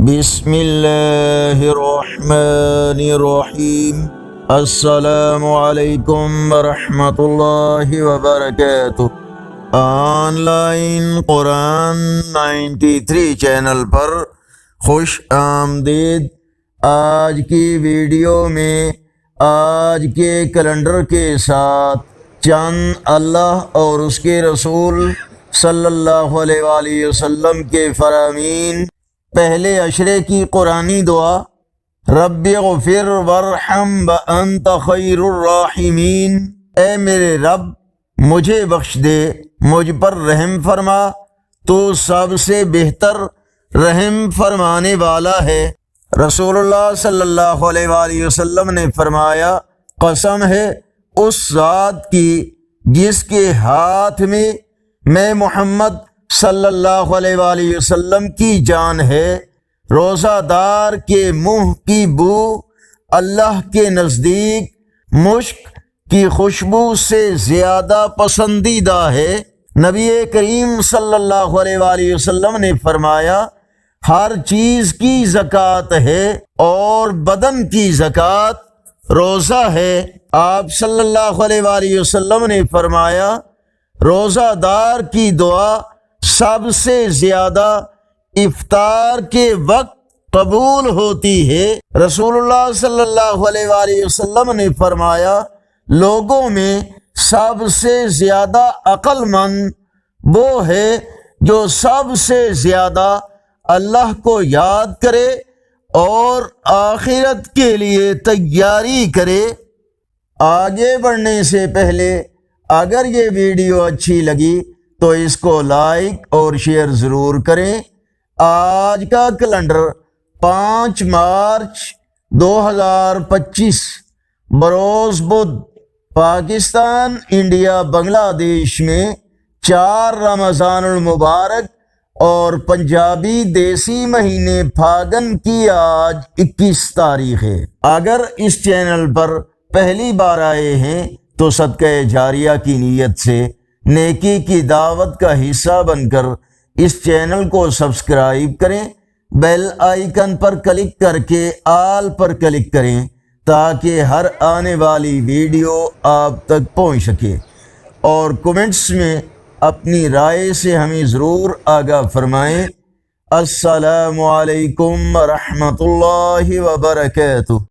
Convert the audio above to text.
بسم اللہ الرحمن الرحیم۔ السلام علیکم ورحمۃ اللہ وبرکاتہ۔ آن لائن قرآن 93 چینل پر خوش آمدید۔ آج کی ویڈیو میں آج کے کیلنڈر کے ساتھ چند اللہ اور اس کے رسول صلی اللہ علیہ وآلہ وسلم کے فرامین۔ پہلے عشرے کی قرآنی دعا، رب اغفر وارحم وانت خیر الراحمین۔ اے میرے رب، مجھے بخش دے، مجھ پر رحم فرما، تو سب سے بہتر رحم فرمانے والا ہے۔ رسول اللہ صلی اللہ علیہ وآلہ وسلم نے فرمایا، قسم ہے اس ذات کی جس کے ہاتھ میں محمد صلی اللہ علیہ وآلہ وسلم کی جان ہے، روزہ دار کے منہ کی بو اللہ کے نزدیک مشک کی خوشبو سے زیادہ پسندیدہ ہے۔ نبی کریم صلی اللہ علیہ وآلہ وسلم نے فرمایا، ہر چیز کی زکوٰۃ ہے اور بدن کی زکوٰۃ روزہ ہے۔ آپ صلی اللہ علیہ وآلہ وسلم نے فرمایا، روزہ دار کی دعا سب سے زیادہ افطار کے وقت قبول ہوتی ہے۔ رسول اللہ صلی اللہ علیہ وآلہ وسلم نے فرمایا، لوگوں میں سب سے زیادہ عقل مند وہ ہے جو سب سے زیادہ اللہ کو یاد کرے اور آخرت کے لیے تیاری کرے۔ آگے بڑھنے سے پہلے اگر یہ ویڈیو اچھی لگی تو اس کو لائک اور شیئر ضرور کریں۔ آج کا کیلنڈر 5 مارچ 2025 بروز بدھ، پاکستان، انڈیا، بنگلہ دیش میں 4 رمضان المبارک اور پنجابی دیسی مہینے پھاگن کی آج 21 تاریخ ہے۔ اگر اس چینل پر پہلی بار آئے ہیں تو صدقہ جاریہ کی نیت سے نیکی کی دعوت کا حصہ بن کر اس چینل کو سبسکرائب کریں، بیل آئیکن پر کلک کر کے آل پر کلک کریں تاکہ ہر آنے والی ویڈیو آپ تک پہنچ سکے، اور کومنٹس میں اپنی رائے سے ہمیں ضرور آگاہ فرمائیں۔ السلام علیکم ورحمۃ اللہ وبرکاتہ۔